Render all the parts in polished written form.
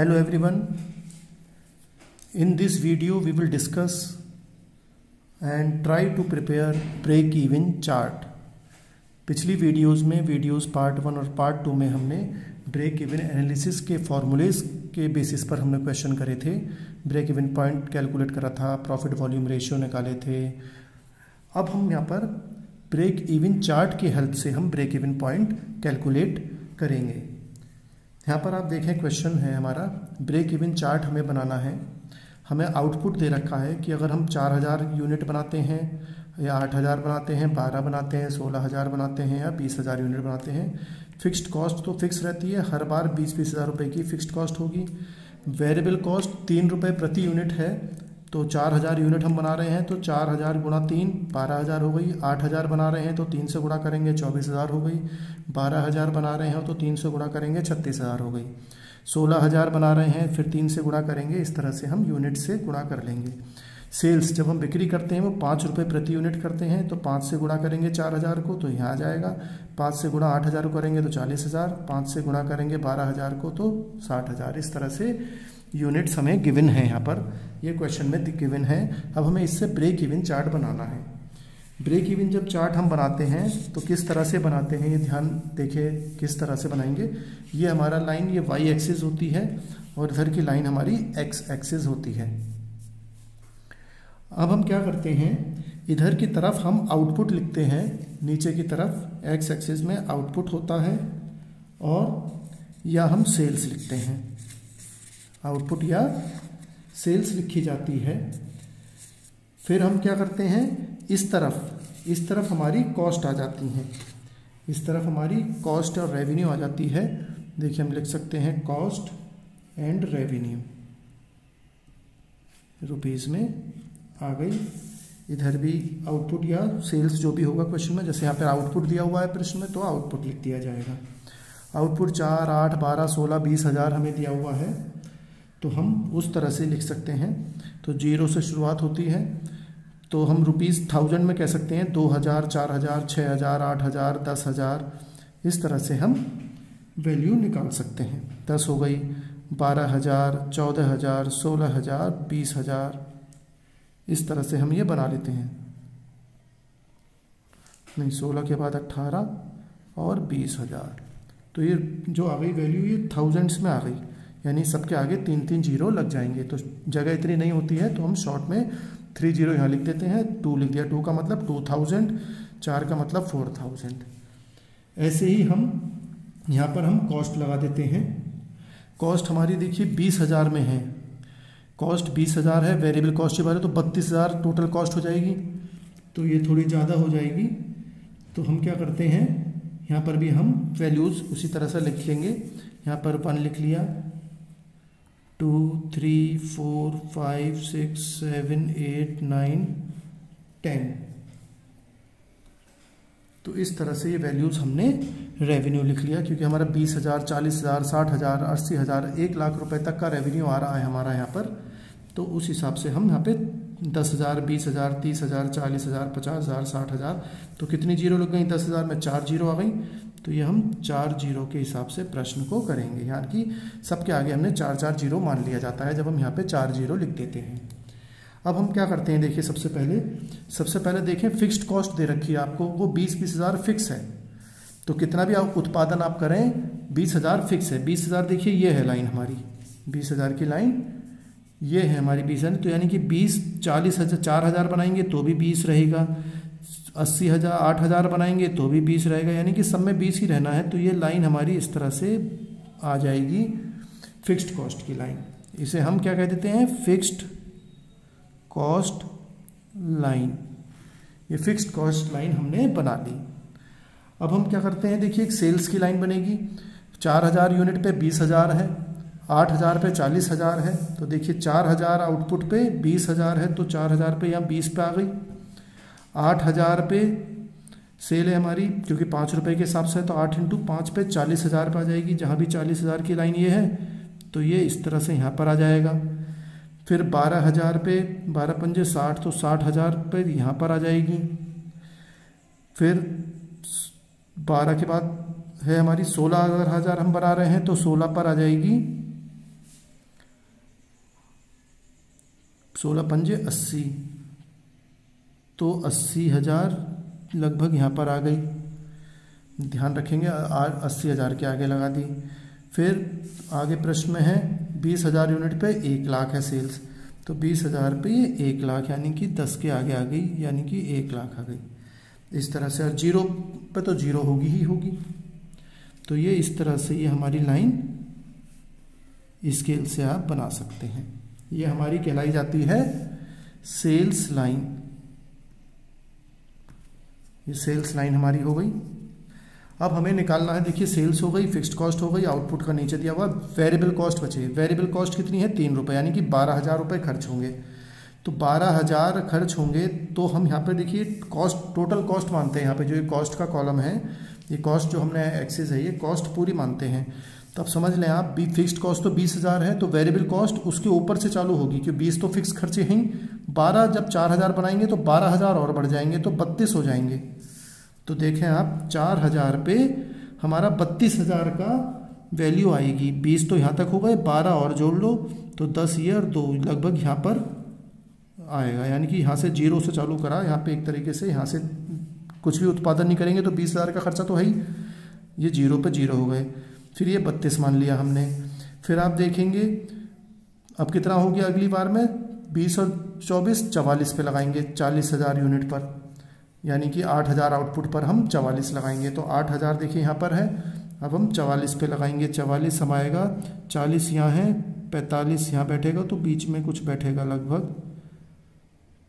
Hello everyone. In this video we will discuss and try to prepare break even chart. पिछली videos में part 1 और part 2 में हमने break even analysis के formulas के basis पर हमने क्वेश्चन करे थे। ब्रेक इवन पॉइंट कैलकुलेट करा था, प्रॉफिट वॉल्यूम रेशियो निकाले थे। अब हम यहाँ पर ब्रेक इवन चार्ट की हेल्प से हम ब्रेक इवन पॉइंट कैलकुलेट करेंगे। यहाँ पर आप देखें क्वेश्चन है हमारा, ब्रेक इवन चार्ट हमें बनाना है। हमें आउटपुट दे रखा है कि अगर हम 4000 यूनिट बनाते हैं या 8000 बनाते हैं, 12 बनाते हैं, 16000 बनाते हैं या 20000 यूनिट बनाते हैं, फिक्स्ड कॉस्ट तो फिक्स रहती है, हर बार 20-20 हज़ार रुपये की फिक्स्ड कॉस्ट होगी। वेरिएबल कॉस्ट 3 रुपये प्रति यूनिट है, तो 4000 यूनिट हम बना रहे हैं तो 4000 गुणा 3 12000 हो गई। 8000 बना रहे हैं तो 3 से गुणा करेंगे 24000 हो गई। 12000 बना रहे हैं तो 3 से गुणा करेंगे 36000 हो गई। 16000 बना रहे हैं फिर 3 से गुणा करेंगे, इस तरह से हम यूनिट से गुणा कर लेंगे। सेल्स जब हम बिक्री करते हैं वो 5 रुपये प्रति यूनिट करते हैं, तो 5 से गुणा करेंगे 4000 को तो यहाँ आ जाएगा। 5 से गुणा 8000 को करेंगे तो 40000, 5 से गुणा करेंगे 12000 को तो 60000। इस तरह से यूनिट्स हमें गिवन है, यहाँ पर ये क्वेश्चन में गिवन है। अब हमें इससे ब्रेक इवन चार्ट बनाना है। ब्रेक इवन जब चार्ट हम बनाते हैं तो किस तरह से बनाते हैं, ये ध्यान देखें किस तरह से बनाएंगे। ये हमारा लाइन ये वाई एक्सिस होती है और इधर की लाइन हमारी एक्स एक्सिस होती है। अब हम क्या करते हैं, इधर की तरफ हम आउटपुट लिखते हैं, नीचे की तरफ एक्स एक्सिस में आउटपुट होता है, और या हम सेल्स लिखते हैं, आउटपुट या सेल्स लिखी जाती है। फिर हम क्या करते हैं, इस तरफ हमारी कॉस्ट आ जाती है, इस तरफ हमारी कॉस्ट और रेवेन्यू आ जाती है। देखिए हम लिख सकते हैं कॉस्ट एंड रेवेन्यू रुपीज़ में आ गई। इधर भी आउटपुट या सेल्स जो भी होगा क्वेश्चन में, जैसे यहाँ पर आउटपुट दिया हुआ है प्रश्न में तो आउटपुट लिख दिया जाएगा। आउटपुट 4, 8, 12, 16, 20,000 हमें दिया हुआ है, तो हम उस तरह से लिख सकते हैं। तो 0 से शुरुआत होती है, तो हम रुपीज़ 1000 में कह सकते हैं 2000, 4000, 6000, 8000, 10000। इस तरह से हम वैल्यू निकाल सकते हैं। 10 हो गई, 12000, 14000, 16000, 20000। इस तरह से हम ये बना लेते हैं। नहीं, 16 के बाद 18 और 20000, तो ये जो आ गई वैल्यू ये थाउजेंड्स में आ गई, यानी सबके आगे 3-3 जीरो लग जाएंगे। तो जगह इतनी नहीं होती है तो हम शॉर्ट में 3 जीरो यहाँ लिख देते हैं। 2 लिख दिया, 2 का मतलब 2000, 4 का मतलब 4000। ऐसे ही हम यहाँ पर हम कॉस्ट लगा देते हैं। कॉस्ट हमारी देखिए 20000 में है, कॉस्ट 20000 है, वेरिएबल कॉस्ट के बारे तो 32000 टोटल कॉस्ट हो जाएगी, तो ये थोड़ी ज़्यादा हो जाएगी। तो हम क्या करते हैं, यहाँ पर भी हम वैल्यूज़ उसी तरह से लिख लेंगे। यहाँ पर 1 लिख लिया, 2, 3, 4, 5, 6, 7, 8, 9, 10। तो इस तरह से ये वैल्यूज़ हमने रेवेन्यू लिख लिया, क्योंकि हमारा 20000, 40000, 60000, 80000, 1 लाख रुपए तक का रेवेन्यू आ रहा है हमारा यहाँ पर। तो उस हिसाब से हम यहाँ पे 10,000, 20,000, 30,000, 40,000, 50,000, 60,000, तो कितनी जीरो लग गई, 10,000 में 4 जीरो आ गई। तो ये हम 4 जीरो के हिसाब से प्रश्न को करेंगे, यानी कि सबके आगे हमने 4-4 जीरो मान लिया जाता है जब हम यहाँ पे 4 जीरो लिख देते हैं। अब हम क्या करते हैं, देखिए सबसे पहले देखें फिक्स्ड कॉस्ट दे रखी है आपको, वो 20-20 हज़ार फिक्स है। तो कितना भी आप उत्पादन आप करें 20,000 फिक्स है। 20,000 देखिए ये है लाइन हमारी, 20,000 की लाइन ये है हमारी 20,000। तो यानी कि 20, 40,000, 4000 बनाएंगे तो भी 20 रहेगा, 80,000, 8000 बनाएंगे तो भी 20 रहेगा, यानी कि सब में 20 ही रहना है। तो ये लाइन हमारी इस तरह से आ जाएगी फिक्स्ड कॉस्ट की लाइन। इसे हम क्या कह देते हैं, फिक्स्ड कॉस्ट लाइन। ये फिक्स्ड कॉस्ट लाइन हमने बना ली। अब हम क्या करते हैं, देखिए एक सेल्स की लाइन बनेगी। 4000 यूनिट पे 20000 है, 8000 पे 40000 है, तो देखिए 4000 आउटपुट पे 20000 है, तो 4000 पे यहाँ 20 पे आ गई। 8000 पे सेल है हमारी, क्योंकि 5 रुपये के हिसाब से है, तो 8 × 5 पे 40,000 पे आ जाएगी। जहाँ भी 40,000 की लाइन ये है तो ये इस तरह से यहाँ पर आ जाएगा। फिर 12,000 पे 12 पंजे 60, तो 60,000 पे यहाँ पर आ जाएगी। फिर 12 के बाद है हमारी 16,000 हम बना रहे हैं, तो 16 पर आ जाएगी 16 पंजे 80, तो 80,000 लगभग यहाँ पर आ गई। ध्यान रखेंगे 80,000 के आगे लगा दी। फिर आगे प्रश्न में है 20,000 यूनिट पे 1 लाख है सेल्स, तो 20,000 पे ये 1 लाख यानी कि 10 के आगे आ गई, यानी कि 1 लाख आ गई। इस तरह से, और जीरो पे तो जीरो होगी ही होगी। तो ये इस तरह से ये हमारी लाइन स्केल से आप बना सकते हैं। ये हमारी कहलाई जाती है सेल्स लाइन। ये सेल्स लाइन हमारी हो गई। अब हमें निकालना है, देखिए सेल्स हो गई, फिक्स्ड कॉस्ट हो गई, आउटपुट का नीचे दिया हुआ, वेरिएबल कॉस्ट बचे। वेरिएबल कॉस्ट कितनी है? 3 रुपये, यानी कि 12,000 रुपये खर्च होंगे। तो 12,000 खर्च होंगे, तो हम यहाँ पे देखिए कॉस्ट, टोटल कॉस्ट मानते हैं। यहाँ पे जो ये कॉस्ट का कॉलम है, ये कॉस्ट जो हमने एक्सेस है, ये कॉस्ट पूरी मानते हैं। तो अब समझ लें आप, फिक्स्ड कॉस्ट तो 20,000 है, तो वेरिएबल कॉस्ट उसके ऊपर से चालू होगी, क्योंकि 20 तो फिक्स खर्चे हैं। 12 जब 4,000 बनाएंगे तो 12,000 और बढ़ जाएंगे, तो 32 हो जाएंगे। तो देखें आप, 4,000 पे हमारा 32,000 का वैल्यू आएगी। 20 तो यहाँ तक हो गए, 12 और जोड़ लो तो 10 ये और 2 लगभग यहाँ पर आएगा। यानी कि यहाँ से जीरो से चालू करा, यहाँ पे एक तरीके से यहाँ से कुछ भी उत्पादन नहीं करेंगे तो 20,000 का खर्चा तो है ही, ये जीरो पे जीरो हो गए। फिर ये 32 मान लिया हमने। फिर आप देखेंगे अब कितना हो गया अगली बार में, 20 और 24 44 पे लगाएंगे 40,000 यूनिट पर, यानी कि 8,000 आउटपुट पर हम 44 लगाएंगे। तो 8,000 देखिए यहाँ पर है, अब हम 44 पे लगाएंगे। 44 समाएगा, 40 यहाँ है, 45 यहाँ बैठेगा, तो बीच में कुछ बैठेगा, लगभग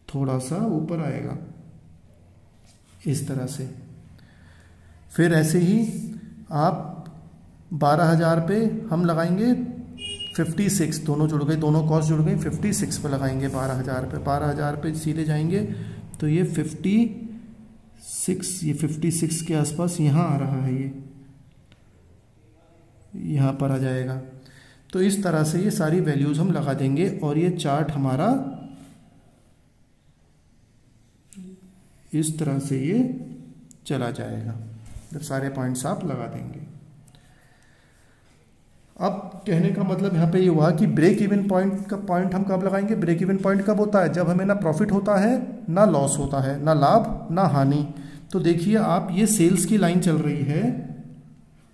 थोड़ा सा ऊपर आएगा इस तरह से। फिर ऐसे ही आप 12,000 पे हम लगाएंगे 56, दोनों जुड़ गए, दोनों कॉस्ट जुड़ गई, 56 पे लगाएंगे 12,000 पे। 12,000 पे सीधे जाएंगे तो ये 56, ये 56 के आसपास यहाँ आ रहा है, ये यहाँ पर आ जाएगा। तो इस तरह से ये सारी वैल्यूज हम लगा देंगे और ये चार्ट हमारा इस तरह से ये चला जाएगा जब सारे पॉइंट्स आप लगा देंगे। अब कहने का मतलब यहाँ पे ये हुआ कि ब्रेक इवन पॉइंट का पॉइंट हम कब लगाएंगे? ब्रेक इवन पॉइंट कब होता है? जब हमें ना प्रॉफिट होता है ना लॉस होता है, ना लाभ ना हानि। तो देखिए आप, ये सेल्स की लाइन चल रही है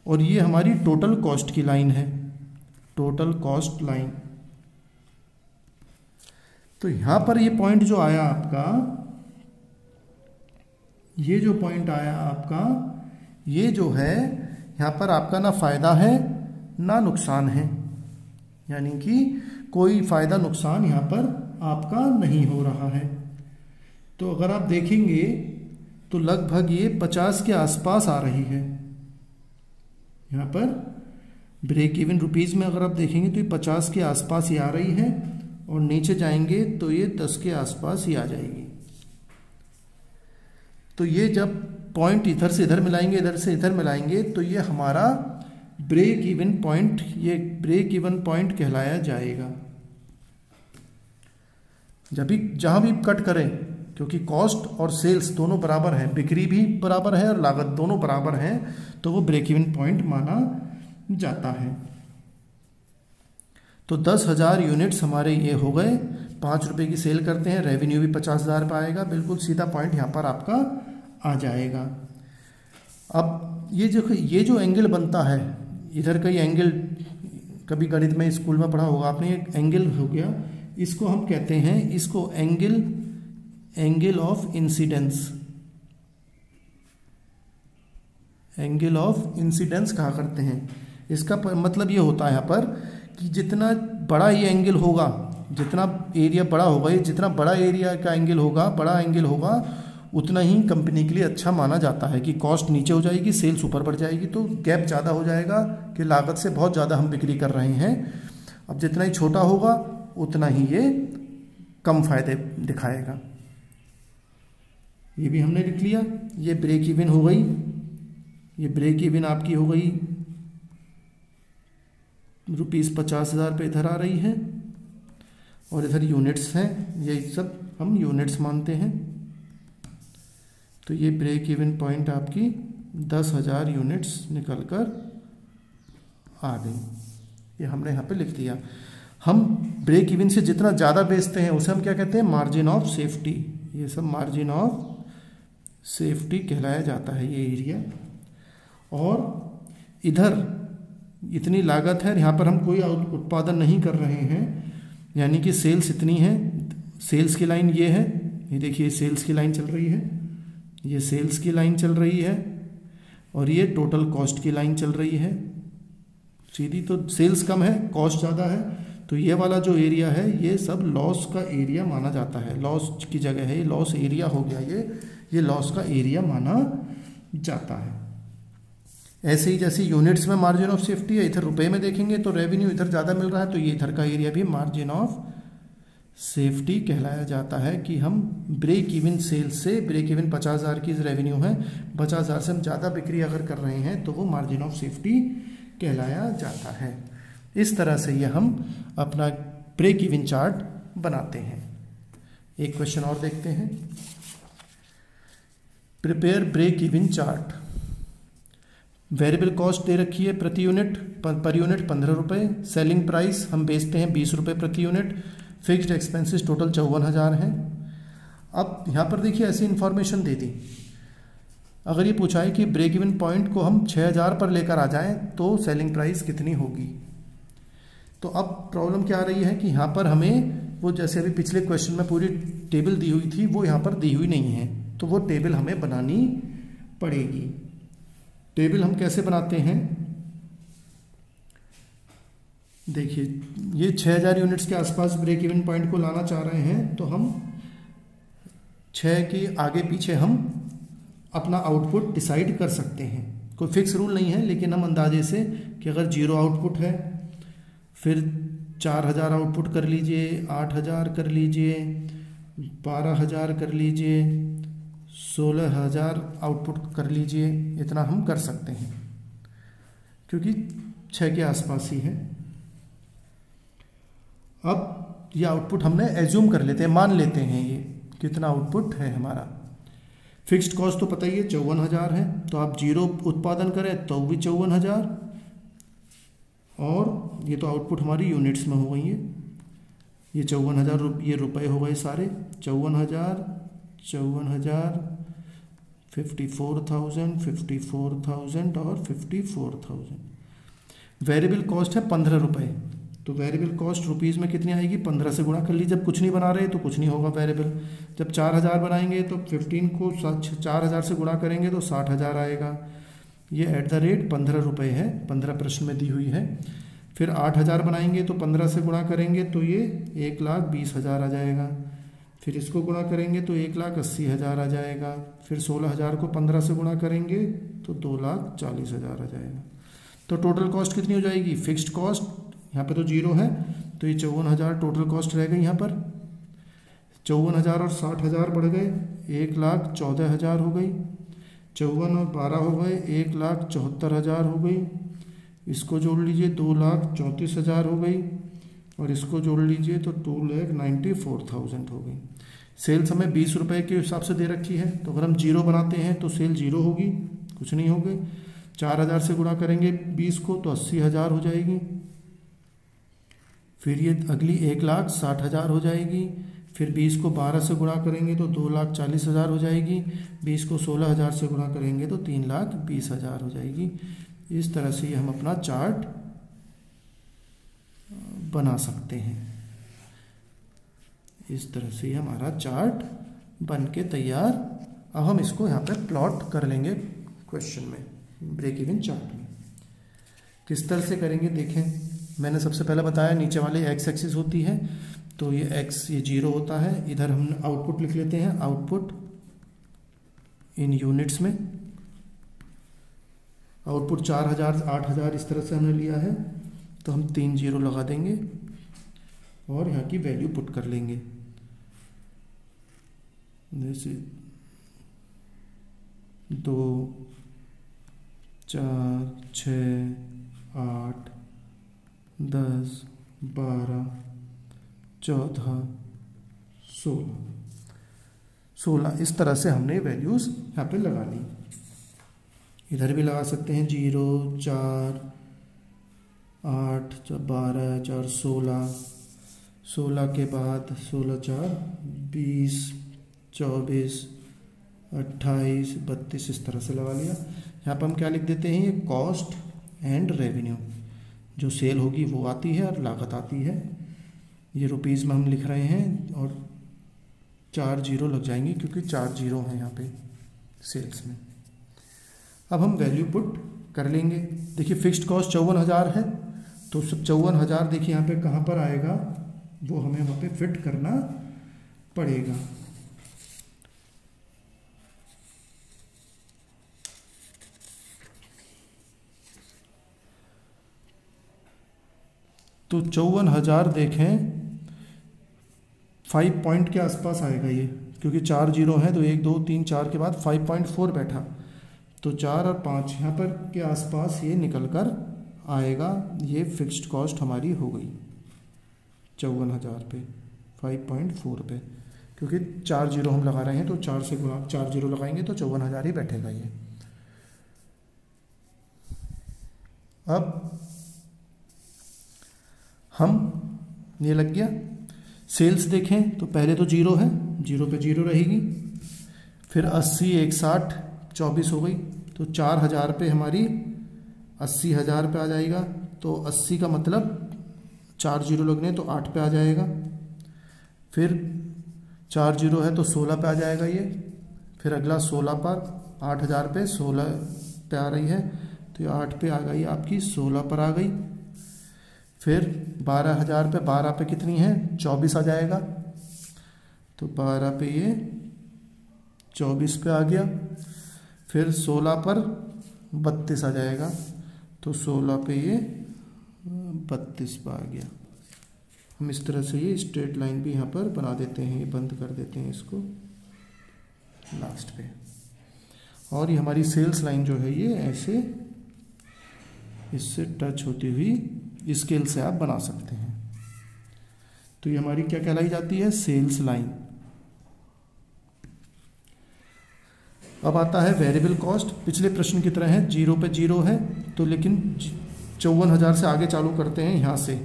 और ये हमारी टोटल कॉस्ट की लाइन है, टोटल कॉस्ट लाइन। तो यहां पर ये पॉइंट जो आया आपका, ये जो पॉइंट आया आपका, ये जो है यहां पर आपका ना फायदा है ना नुकसान है, यानी कि कोई फायदा नुकसान यहां पर आपका नहीं हो रहा है। तो अगर आप देखेंगे तो लगभग ये 50 के आसपास आ रही है। यहां पर ब्रेक इवन रुपीज में अगर आप देखेंगे तो ये 50 के आसपास ही आ रही है, और नीचे जाएंगे तो ये 10 के आसपास ही आ जाएगी। तो ये जब पॉइंट इधर से इधर मिलाएंगे, इधर से इधर मिलाएंगे, तो ये हमारा ब्रेक इवन पॉइंट, ये ब्रेक इवन पॉइंट कहलाया जाएगा। जब भी जहां भी कट करें, क्योंकि कॉस्ट और सेल्स दोनों बराबर हैं, बिक्री भी बराबर है और लागत दोनों बराबर हैं, तो वो ब्रेक इवन पॉइंट माना जाता है। तो 10,000 यूनिट्स हमारे ये हो गए, 5 रुपए की सेल करते हैं, रेवेन्यू भी 50,000 पे आएगा, बिल्कुल सीधा पॉइंट यहाँ पर आपका आ जाएगा। अब ये जो एंगल बनता है, इधर का ये एंगल कभी गणित में स्कूल में पढ़ा होगा आपने, एक एंगल हो गया, इसको हम कहते हैं, इसको angle of incidence, angle of incidence कहा करते हैं। इसका मतलब ये होता है यहाँ पर कि जितना बड़ा ये एंगल होगा, जितना एरिया बड़ा होगा, ये जितना बड़ा एरिया का एंगल होगा, बड़ा एंगल होगा, उतना ही कंपनी के लिए अच्छा माना जाता है कि कॉस्ट नीचे हो जाएगी, सेल्स ऊपर बढ़ जाएगी, तो गैप ज़्यादा हो जाएगा कि लागत से बहुत ज़्यादा हम बिक्री कर रहे हैं। अब जितना ही छोटा होगा उतना ही ये कम फायदे दिखाएगा। ये भी हमने लिख लिया। ये ब्रेक इवन हो गई, ये ब्रेक इवन आपकी हो गई ₹50,000 पे इधर आ रही है, और इधर यूनिट्स हैं, ये सब हम यूनिट्स मानते हैं। तो ये ब्रेक इवन पॉइंट आपकी 10,000 यूनिट्स निकल कर आ गई, ये हमने यहाँ पे लिख दिया। हम ब्रेक इवन से जितना ज़्यादा बेचते हैं उसे हम क्या कहते हैं, मार्जिन ऑफ सेफ्टी। ये सब मार्जिन ऑफ सेफ्टी कहलाया जाता है ये एरिया। और इधर इतनी लागत है, यहाँ पर हम कोई उत्पादन नहीं कर रहे हैं, यानी कि सेल्स इतनी है। सेल्स की लाइन ये है, ये देखिए सेल्स की लाइन चल रही है, ये सेल्स की लाइन चल रही है, और ये टोटल कॉस्ट की लाइन चल रही है सीधी। तो सेल्स कम है, कॉस्ट ज़्यादा है, तो ये वाला जो एरिया है ये सब लॉस का एरिया माना जाता है। लॉस की जगह है, ये लॉस एरिया हो गया, ये लॉस का एरिया माना जाता है। ऐसे ही जैसे यूनिट्स में मार्जिन ऑफ सेफ्टी है, इधर रुपए में देखेंगे तो रेवेन्यू इधर ज़्यादा मिल रहा है, तो ये इधर का एरिया भी मार्जिन ऑफ सेफ्टी कहलाया जाता है। कि हम ब्रेक इवन सेल्स से, ब्रेक इवन 50,000 की रेवेन्यू है, 50,000 से हम ज़्यादा बिक्री अगर कर रहे हैं तो वो मार्जिन ऑफ सेफ्टी कहलाया जाता है। इस तरह से ये हम अपना ब्रेक इवन चार्ट बनाते हैं। एक क्वेश्चन और देखते हैं। Prepare break even chart. Variable cost दे रखी है प्रति यूनिट, पर यूनिट 15 रुपये। सेलिंग प्राइस हम बेचते हैं 20 रुपये प्रति यूनिट। फिक्स्ड एक्सपेंसेस टोटल 54,000 हैं। अब यहाँ पर देखिए ऐसी इन्फॉर्मेशन दे दी। अगर ये पूछा है कि ब्रेक इवन पॉइंट को हम 6,000 पर लेकर आ जाएं तो सेलिंग प्राइस कितनी होगी। तो अब प्रॉब्लम क्या आ रही है कि यहाँ पर हमें वो, जैसे अभी पिछले क्वेश्चन में पूरी टेबल दी हुई थी, वो यहाँ पर दी हुई नहीं है, तो वो टेबल हमें बनानी पड़ेगी। टेबल हम कैसे बनाते हैं, देखिए ये 6,000 यूनिट्स के आसपास ब्रेक इवन पॉइंट को लाना चाह रहे हैं, तो हम 6 के आगे पीछे हम अपना आउटपुट डिसाइड कर सकते हैं। कोई फिक्स रूल नहीं है, लेकिन हम अंदाजे से कि अगर 0 आउटपुट है, फिर 4,000 आउटपुट कर लीजिए, 8,000 कर लीजिए, 12,000 कर लीजिए, 16,000 आउटपुट कर लीजिए, इतना हम कर सकते हैं क्योंकि 6 के आसपास ही है। अब ये आउटपुट हमने एज्यूम कर लेते हैं, मान लेते हैं ये कितना आउटपुट है हमारा। फिक्स्ड कॉस्ट तो पता ही है 54,000 है, तो आप 0 उत्पादन करें तो भी 54,000, और ये तो आउटपुट हमारी यूनिट्स में हो गई है। ये 54,000 ये रुपए हो गए सारे, 54,000, 54,000, 54,000 और 54,000। वेरिएबल कॉस्ट है 15 रुपये, तो वेरिएबल कॉस्ट रुपीज़ में कितनी आएगी, 15 से गुणा कर लीजिए। जब कुछ नहीं बना रहे तो कुछ नहीं होगा वेरिएबल। जब 4,000 बनाएंगे तो 15 को 4,000 से गुणा करेंगे तो 60,000 आएगा। ये @15 रुपये है, 15 प्रश्न में दी हुई है। फिर 8,000 बनाएंगे तो 15 से गुणा करेंगे तो ये 1,20,000 आ जाएगा। फिर इसको गुणा करेंगे तो 1,80,000 आ जाएगा। फिर 16,000 को 15 से गुणा करेंगे तो 2,40,000 आ जाएगा। तो टोटल कॉस्ट कितनी हो जाएगी, फिक्स्ड कॉस्ट यहाँ पे तो 0 है, तो ये 54,000 टोटल कॉस्ट रह गई। यहाँ पर 54,000 और 60,000 बढ़ गए, 1,14,000 हो गई। 54 और 12 हो गए, 1,74,000 हो गई। इसको जोड़ लीजिए 2,34,000 हो गई, और इसको जोड़ लीजिए तो 2,94,000 हो गई। सेल्स हमें 20 रुपये के हिसाब से दे रखी है, तो अगर हम 0 बनाते हैं तो सेल 0 होगी, कुछ नहीं होगी। 4,000 से गुणा करेंगे 20 को तो 80,000 हो जाएगी। फिर ये अगली 1,60,000 हो जाएगी। फिर 20 को 12 से गुणा करेंगे तो 2,40,000 हो जाएगी। 20 को 16,000 से गुणा करेंगे तो 3,20,000 हो जाएगी। इस तरह से हम अपना चार्ट बना सकते हैं। इस तरह से हमारा चार्ट बन के तैयार। अब हम इसको यहाँ पे प्लॉट कर लेंगे क्वेश्चन में, ब्रेक इवन चार्ट में। किस तरह से करेंगे देखें। मैंने सबसे पहले बताया नीचे वाले एक्स एक्सिस होती है, तो ये एक्स ये 0 होता है। इधर हम आउटपुट लिख लेते हैं, आउटपुट इन यूनिट्स में। आउटपुट 4,000, 8,000 इस तरह से हमने लिया है, तो हम 3 0 लगा देंगे और यहाँ की वैल्यू पुट कर लेंगे। जैसे 2, 4, 6, 8, 10, 12, 14, 16 इस तरह से हमने वैल्यूज यहाँ पे लगा ली। इधर भी लगा सकते हैं 0, 4, 8 12 4 16, 16 के बाद 16 4 20 24 28 32 इस तरह से लगा लिया। यहाँ पर हम क्या लिख देते हैं, ये कॉस्ट एंड रेवेन्यू, जो सेल होगी वो आती है और लागत आती है। ये रुपीज़ में हम लिख रहे हैं और 4 जीरो लग जाएंगे क्योंकि 4 जीरो हैं यहाँ पे सेल्स में। अब हम वैल्यू पुट कर लेंगे। देखिए फिक्स्ड कॉस्ट 54,000 है, तो सब 54,000 देखिए यहाँ पे कहाँ पर आएगा, वो हमें वहाँ पे फिट करना पड़ेगा। तो 54,000 देखें 5 पॉइंट के आसपास आएगा ये, क्योंकि 4 जीरो हैं तो 1 2 3 4 के बाद 5.4 बैठा, तो 4 और 5 यहाँ पर के आसपास ये निकल कर आएगा। ये फिक्स्ड कॉस्ट हमारी हो गई 54,000 पे 5.4 पे, क्योंकि 4 जीरो हम लगा रहे हैं तो 4 से गुणा 4 जीरो लगाएंगे तो 54,000 ही बैठेगा ये। अब हम ये लग गया। सेल्स देखें तो पहले तो जीरो है, जीरो पे जीरो रहेगी, फिर 80 1 60 24 हो गई, तो 4,000 पे हमारी 80,000 पे आ जाएगा। तो 80 का मतलब 4 जीरो लगने तो 8 पे आ जाएगा, फिर 4 जीरो है तो 16 पे आ जाएगा ये, फिर अगला 16 पर 8,000 पे 16 पे आ रही है, तो ये 8 पे आ गई आपकी, 16 पर आ गई। फिर 12,000 पे 12 पे कितनी है, 24 आ जाएगा, तो 12 पे ये 24 पे आ गया। फिर 16 पर 32 आ जाएगा, तो 16 पे ये 32 पे आ गया। हम इस तरह से ये स्ट्रेट लाइन भी यहाँ पर बना देते हैं, ये बंद कर देते हैं इसको लास्ट पे, और ये हमारी सेल्स लाइन जो है ये ऐसे इससे टच होती हुई स्केल से आप बना सकते हैं। तो ये हमारी क्या कहलाई जाती है, सेल्स लाइन। अब आता है वेरिएबल कॉस्ट। पिछले प्रश्न की तरह है, जीरो पे जीरो है तो, लेकिन 54,000 से आगे चालू करते हैं यहाँ से,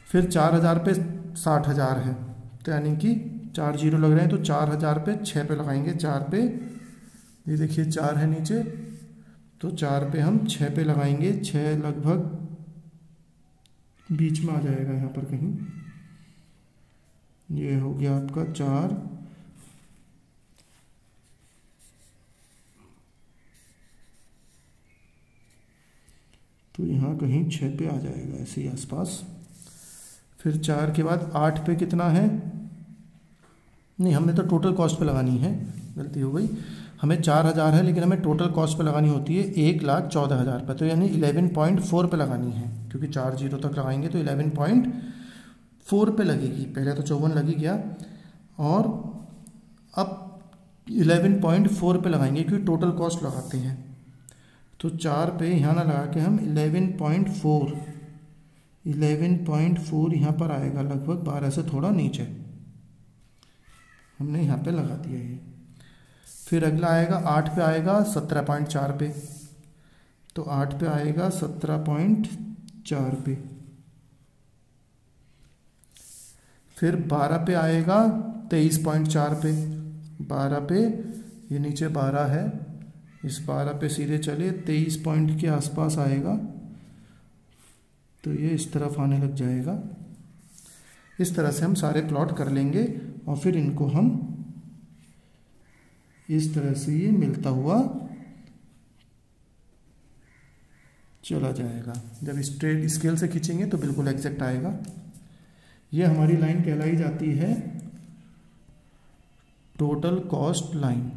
फिर 4,000 पे 60,000 है, तो यानी कि 4 जीरो लग रहे हैं, तो 4,000 पे 6 पे लगाएंगे, 4 पे ये देखिए 4 है नीचे, तो 4 पे हम 6 पे लगाएंगे, 6 लगभग बीच में आ जाएगा यहाँ पर कहीं, ये हो गया आपका 4, तो यहाँ कहीं 6 पे आ जाएगा ऐसे ही आसपास। फिर 4 के बाद 8 पे कितना है, नहीं हमने तो टोटल कॉस्ट पे लगानी है, गलती हो गई, हमें 4,000 है लेकिन हमें टोटल कॉस्ट पे लगानी होती है 1,14,000 पे, तो यानी 11.4 पे लगानी है, क्योंकि 4 जीरो तक लगाएंगे तो 11.4 पे लगेगी। पहले तो 54 लगी गया, और अब 11.4 पे लगाएंगे क्योंकि टोटल कॉस्ट लगाते हैं, तो 4 पे यहाँ ना लगा के हम 11.4 यहाँ पर आएगा, लगभग 12 से थोड़ा नीचे हमने यहाँ पे लगा दिया ये। फिर अगला आएगा 8 पे आएगा 17.4 पे, तो 8 पे आएगा 17.4 पे। फिर 12 पे आएगा 23.4 पे, 12 पे ये नीचे 12 है, इस 12 पे सीधे चले 23 पॉइंट के आसपास आएगा, तो ये इस तरफ आने लग जाएगा। इस तरह से हम सारे प्लॉट कर लेंगे और फिर इनको हम इस तरह से ये मिलता हुआ चला जाएगा। जब स्ट्रेट स्केल से खींचेंगे तो बिल्कुल एग्जैक्ट आएगा। ये हमारी लाइन कहलाई जाती है टोटल कॉस्ट लाइन।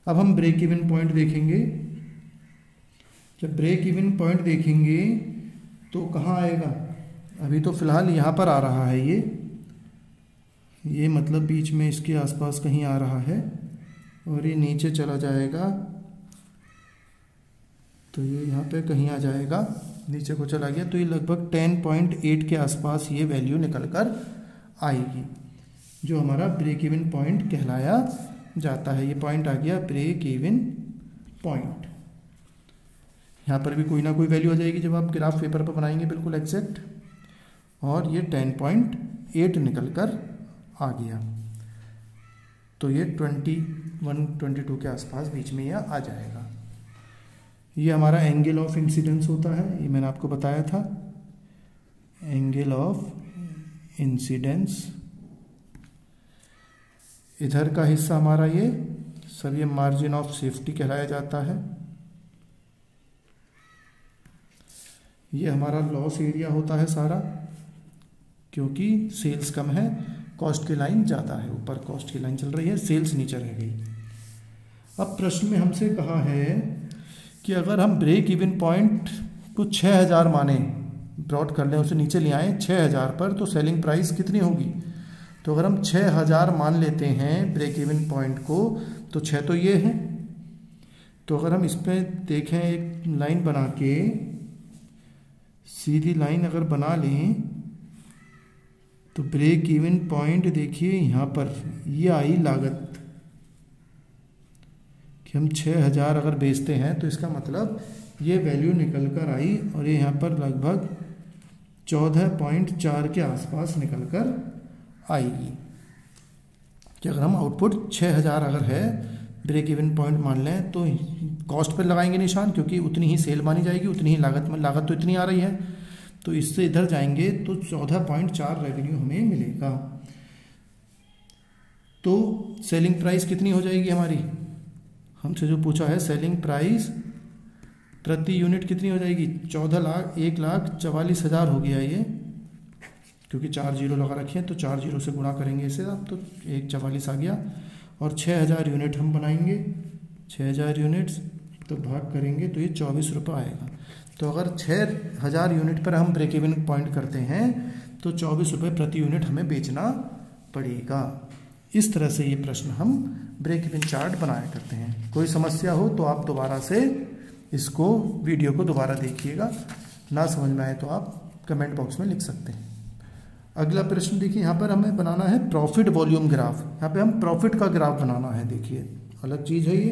अब हम ब्रेक इवन पॉइंट देखेंगे। जब ब्रेक इवन पॉइंट देखेंगे तो कहाँ आएगा, अभी तो फिलहाल यहाँ पर आ रहा है, ये मतलब बीच में इसके आसपास कहीं आ रहा है, और ये नीचे चला जाएगा तो ये यहाँ पे कहीं आ जाएगा, नीचे को चला गया तो ये लगभग 10.8 के आसपास ये वैल्यू निकल कर आएगी, जो हमारा ब्रेक इवन पॉइंट कहलाया जाता है। ये पॉइंट आ गया ब्रेक इवन पॉइंट। यहाँ पर भी कोई ना कोई वैल्यू आ जाएगी जब आप ग्राफ पेपर पर बनाएंगे, बिल्कुल एग्जैक्ट। और ये 10.8 निकल कर आ गया, तो ये 21-22 के आसपास बीच में यह आ जाएगा। ये हमारा एंगल ऑफ इंसिडेंस होता है, ये मैंने आपको बताया था, एंगल ऑफ इंसिडेंस। इधर का हिस्सा हमारा ये सब ये मार्जिन ऑफ सेफ्टी कहलाया जाता है। ये हमारा लॉस एरिया होता है सारा, क्योंकि सेल्स कम है, कॉस्ट की लाइन ज़्यादा है, ऊपर कॉस्ट की लाइन चल रही है, सेल्स नीचे रह गई। अब प्रश्न में हमसे कहा है कि अगर हम ब्रेक इवन पॉइंट को 6000 माने, ब्रॉड कर लें, उसे नीचे ले आएँ 6000 पर, तो सेलिंग प्राइस कितनी होगी। तो अगर हम 6000 मान लेते हैं ब्रेक इवन पॉइंट को, तो 6 तो ये है। तो अगर हम इस पर देखें, एक लाइन बना के, सीधी लाइन अगर बना लें, तो ब्रेक इवन पॉइंट देखिए यहाँ पर ये आई लागत कि हम 6000 अगर बेचते हैं, तो इसका मतलब ये वैल्यू निकल कर आई, और ये यहाँ पर लगभग 14.4 के आसपास निकल कर आएगी। कि अगर हम आउटपुट 6000 अगर है, ब्रेक इवन पॉइंट मान लें, तो कॉस्ट पर लगाएंगे निशान, क्योंकि उतनी ही सेल मानी जाएगी, उतनी ही लागत में, लागत तो इतनी आ रही है, तो इससे इधर जाएंगे तो 14.4 रेवेन्यू हमें मिलेगा। तो सेलिंग प्राइस कितनी हो जाएगी हमारी, हमसे जो पूछा है, सेलिंग प्राइस प्रति यूनिट कितनी हो जाएगी, 1,44,000 हो गया ये, क्योंकि 4 जीरो लगा रखे हैं, तो 4 जीरो से गुणा करेंगे इसे आप, तो 1,44 आ गया। और 6000 यूनिट हम बनाएंगे, 6000 यूनिट्स, तो भाग करेंगे तो ये 24 रुपये आएगा। तो अगर 6000 यूनिट पर हम ब्रेक इवन पॉइंट करते हैं, तो 24 रुपये प्रति यूनिट हमें बेचना पड़ेगा। इस तरह से ये प्रश्न हम ब्रेक इवन चार्ट बनाया करते हैं। कोई समस्या हो तो आप दोबारा से इसको, वीडियो को दोबारा देखिएगा, ना समझ में आए तो आप कमेंट बॉक्स में लिख सकते हैं। अगला प्रश्न देखिए, यहाँ पर हमें बनाना है प्रॉफिट वॉल्यूम ग्राफ। यहाँ पे हम प्रॉफिट का ग्राफ बनाना है, देखिए अलग चीज़ है ये।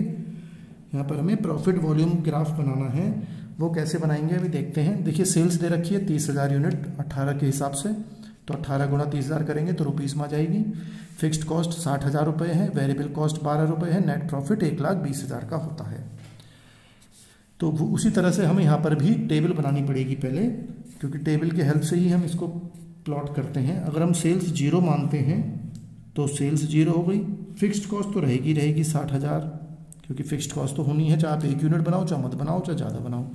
यहाँ पर हमें प्रॉफिट वॉल्यूम ग्राफ बनाना है, वो कैसे बनाएंगे अभी देखते हैं। देखिए सेल्स दे रखी है 30,000 यूनिट 18 के हिसाब से, तो 18 गुणा 30,000 करेंगे तो रुपीज़ में आ जाएगी। फिक्स्ड कॉस्ट 60,000 रुपये है, वेरिएबल कॉस्ट 12 रुपये है, नेट प्रॉफिट 1,20,000 का होता है। तो उसी तरह से हमें यहाँ पर भी टेबल बनानी पड़ेगी पहले, क्योंकि टेबल की हेल्प से ही हम इसको प्लॉट करते हैं। अगर हम सेल्स 0 मानते हैं, तो सेल्स 0 हो गई। फिक्स्ड कॉस्ट तो रहेगी 60,000, क्योंकि फिक्स्ड कॉस्ट तो होनी है, चाहे आप 1 यूनिट बनाओ, चाहे मत बनाओ, चाहे ज़्यादा बनाओ।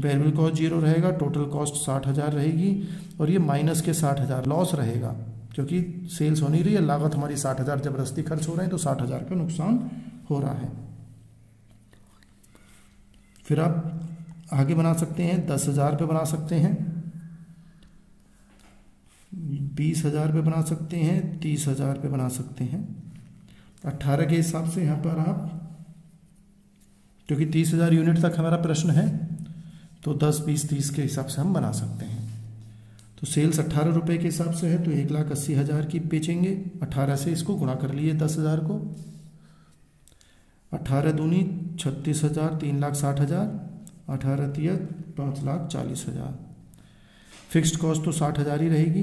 वेरिएबल कॉस्ट 0 रहेगा, टोटल कॉस्ट 60,000 रहेगी, और ये माइनस के 60,000 लॉस रहेगा, क्योंकि सेल्स हो नहीं रही है, लागत हमारी 60,000 जबरदस्ती खर्च हो रहे हैं, तो 60,000 का नुकसान हो रहा है। फिर आप आगे बना सकते हैं, 10,000 पे बना सकते हैं, 20,000 पे बना सकते हैं, 30,000 पे बना सकते हैं। 18 के हिसाब से यहाँ पर आप, क्योंकि 30,000 यूनिट तक हमारा प्रश्न है, तो 10, 20, 30 के हिसाब से हम बना सकते हैं। तो सेल्स 18 रुपये के हिसाब से है, तो 1,80,000 की बेचेंगे। 18 से इसको गुणा कर लिए 10,000 को, 18 दूनी 36,000, 3,60,000, 18 तिया 5,40,000। फिक्स्ड कॉस्ट तो 60,000 ही रहेगी।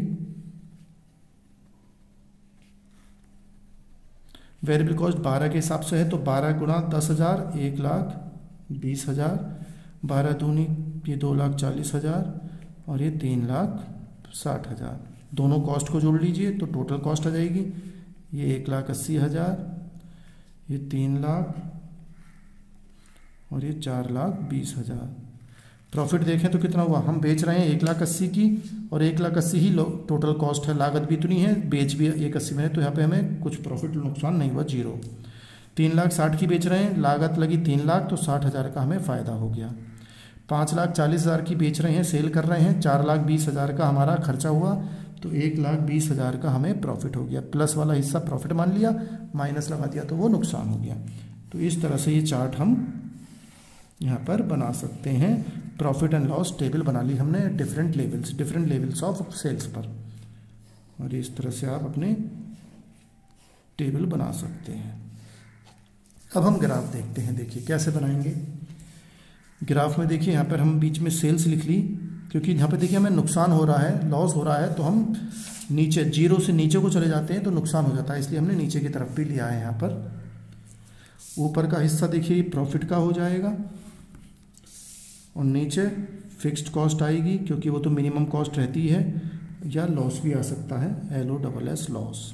वेरिएबल कॉस्ट 12 के हिसाब से है, तो 12 गुणा 10,000 1,20,000, 12 दूनी ये 2,40,000, और ये 3,60,000। दोनों कॉस्ट को जोड़ लीजिए तो टोटल कॉस्ट आ जाएगी, ये 1,80,000, ये 3 लाख, और ये 4,20,000। प्रॉफिट देखें तो कितना हुआ, हम बेच रहे हैं 1,80,000 की, और 1,80,000 ही टोटल कॉस्ट है, लागत भी इतनी है, बेच भी 1,80,000 में है, तो यहाँ पे हमें कुछ प्रॉफिट नुकसान नहीं हुआ, 0। 3,60,000 की बेच रहे हैं, लागत लगी 3 लाख, तो 60,000 का हमें फ़ायदा हो गया। 5,40,000 की बेच रहे हैं, सेल कर रहे हैं, 4,20,000 का हमारा खर्चा हुआ, तो 1,20,000 का हमें प्रॉफिट हो गया। प्लस वाला हिस्सा प्रॉफिट मान लिया, माइनस लगा दिया तो वो नुकसान हो गया। तो इस तरह से ये चार्ट हम यहाँ पर बना सकते हैं। प्रॉफिट एंड लॉस टेबल बना ली हमने डिफरेंट लेवल्स ऑफ सेल्स पर, और इस तरह से आप अपने टेबल बना सकते हैं। अब हम ग्राफ देखते हैं, देखिए कैसे बनाएंगे। ग्राफ में देखिए यहाँ पर हम बीच में सेल्स लिख ली, क्योंकि यहाँ पे देखिए हमें नुकसान हो रहा है, लॉस हो रहा है, तो हम नीचे जीरो से नीचे को चले जाते हैं तो नुकसान हो जाता है, इसलिए हमने नीचे की तरफ भी लिया है। यहाँ पर ऊपर का हिस्सा देखिए प्रॉफिट का हो जाएगा और नीचे फिक्स्ड कॉस्ट आएगी, क्योंकि वो तो मिनिमम कॉस्ट रहती है, या लॉस भी आ सकता है, LOSS लॉस।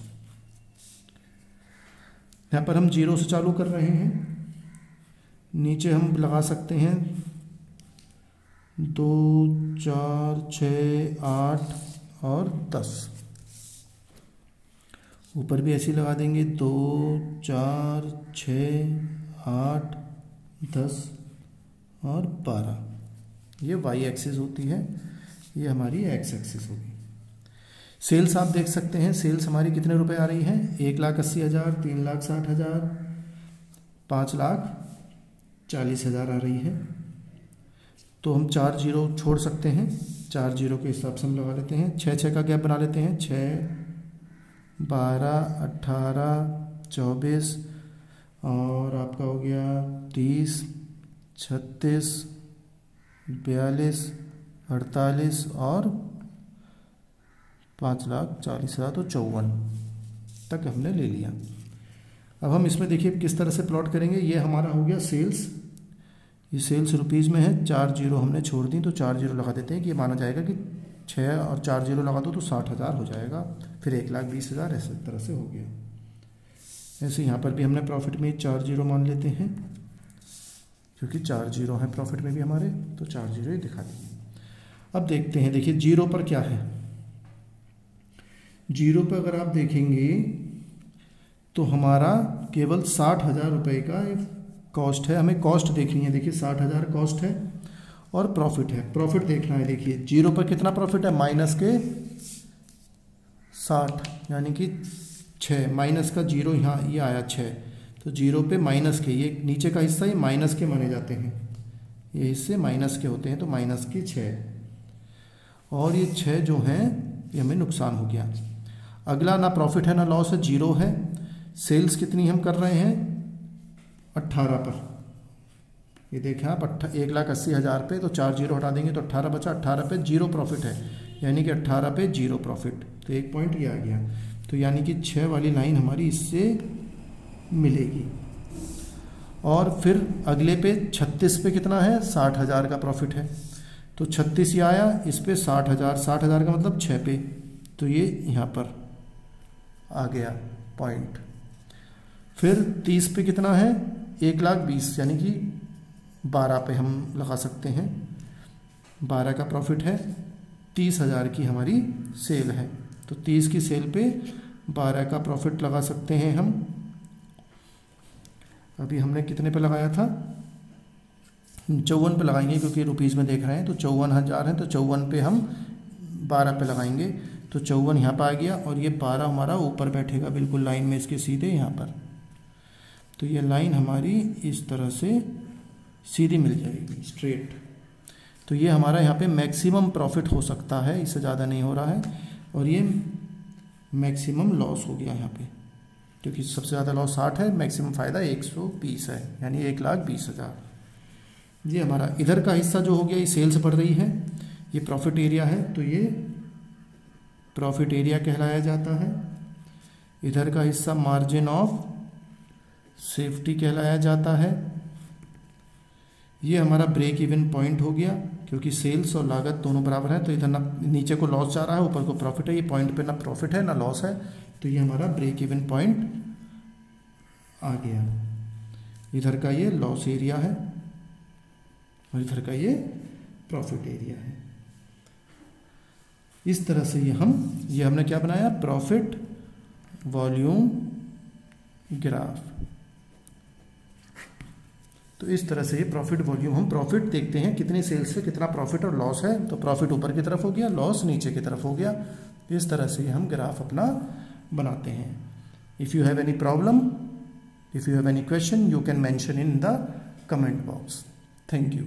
यहाँ पर हम जीरो से चालू कर रहे हैं, नीचे हम लगा सकते हैं 2, 4, 6, 8 और 10। ऊपर भी ऐसे ही लगा देंगे 2, 4, 6, 8, 10 और 12। ये वाई एक्सिस होती है, ये हमारी एक्स एक्सिस होगी। सेल्स आप देख सकते हैं, सेल्स हमारी कितने रुपए आ रही है, 1,80,000, 3,60,000, 5,40,000 आ रही है। तो हम 4 जीरो छोड़ सकते हैं, 4 जीरो के हिसाब से हम लगा लेते हैं, 6 का गैप बना लेते हैं, 6, 12, 18, 24 और आपका हो गया 30, 36, 42, 48 और 5,40,000, तो 54 तक हमने ले लिया। अब हम इसमें देखिए किस तरह से प्लॉट करेंगे। ये हमारा हो गया सेल्स, ये सेल्स रुपीज़ में है, 4 जीरो हमने छोड़ दी, तो 4 जीरो लगा देते हैं कि ये माना जाएगा कि 6 और 4 जीरो लगा दो तो 60,000 हो जाएगा, फिर 1,20,000 ऐसे तरह से हो गया। ऐसे यहाँ पर भी हमने प्रॉफिट में 4 जीरो मान लेते हैं, क्योंकि 4 जीरो हैं प्रॉफिट में भी हमारे, तो 4 जीरो ही दिखा दिए। अब देखते हैं, देखिए जीरो पर क्या है। जीरो पर अगर आप देखेंगे तो हमारा केवल 60,000 रुपये का कॉस्ट है, हमें कॉस्ट देखनी है। देखिए 60,000 कॉस्ट है और प्रॉफिट है, प्रॉफिट देखना है। देखिए जीरो पर कितना प्रॉफिट है, माइनस के 60, यानी कि 6, माइनस का जीरो यहाँ ये आया 6, तो जीरो पे माइनस के, ये नीचे का हिस्सा ये माइनस के माने जाते हैं, ये हिस्से माइनस के होते हैं, तो माइनस की 6 और ये 6 जो हैं ये हमें नुकसान हो गया। अगला ना प्रॉफिट है ना लॉस है, जीरो है। सेल्स कितनी हम कर रहे हैं, 18 पर, ये देखें आप 1,80,000 पे, तो 4 जीरो हटा देंगे तो 18 बचा, 18 पे जीरो प्रॉफिट है, यानी कि 18 पे जीरो प्रॉफिट, तो 1 पॉइंट ये आ गया। तो यानी कि 6 वाली लाइन हमारी इससे मिलेगी। और फिर अगले पे 36 पे कितना है, 60,000 का प्रॉफिट है, तो 36 ही आया, इस पे 60,000, 60,000 का मतलब 6 पे, तो ये यहाँ पर आ गया पॉइंट। फिर 30 पे कितना है, 1,20,000, यानी कि 12 पे हम लगा सकते हैं, 12 का प्रॉफिट है, 30,000 की हमारी सेल है, तो 30 की सेल पे 12 का प्रॉफिट लगा सकते हैं हम। अभी हमने कितने पे लगाया था, 54 पे लगाएंगे, क्योंकि रुपीज़ में देख रहे हैं, तो 54,000 है, तो 54 पे हम 12 पे लगाएंगे, तो 54 यहाँ पर आ गया, और ये 12 हमारा ऊपर बैठेगा बिल्कुल लाइन में इसके सीधे यहाँ पर, तो ये लाइन हमारी इस तरह से सीधी मिल जाएगी, स्ट्रेट। तो ये हमारा यहाँ पे मैक्सिमम प्रॉफिट हो सकता है, इससे ज़्यादा नहीं हो रहा है, और ये मैक्सिमम लॉस हो गया यहाँ पे, क्योंकि सबसे ज़्यादा लॉस 60 है, मैक्सिमम फ़ायदा 120 है, यानी 1,20,000। ये हमारा इधर का हिस्सा जो हो गया, ये सेल्स बढ़ रही है, ये प्रॉफिट एरिया है, तो ये प्रॉफिट एरिया कहलाया जाता है। इधर का हिस्सा मार्जिन ऑफ सेफ्टी कहलाया जाता है। ये हमारा ब्रेक इवन पॉइंट हो गया, क्योंकि सेल्स और लागत दोनों बराबर है, तो इधर ना नीचे को लॉस जा रहा है, ऊपर को प्रॉफिट है, ये पॉइंट पे ना प्रॉफिट है ना लॉस है, तो ये हमारा ब्रेक इवन पॉइंट आ गया। इधर का ये लॉस एरिया है और इधर का ये प्रॉफिट एरिया है। इस तरह से ये हमने क्या बनाया, प्रॉफिट वॉल्यूम ग्राफ। तो इस तरह से ये प्रॉफिट वॉल्यूम, हम प्रॉफिट देखते हैं कितने सेल्स से कितना प्रॉफिट और लॉस है, तो प्रॉफिट ऊपर की तरफ हो गया, लॉस नीचे की तरफ हो गया। इस तरह से हम ग्राफ अपना बनाते हैं। If you have any problem, if you have any question, you can mention in the comment box. Thank you.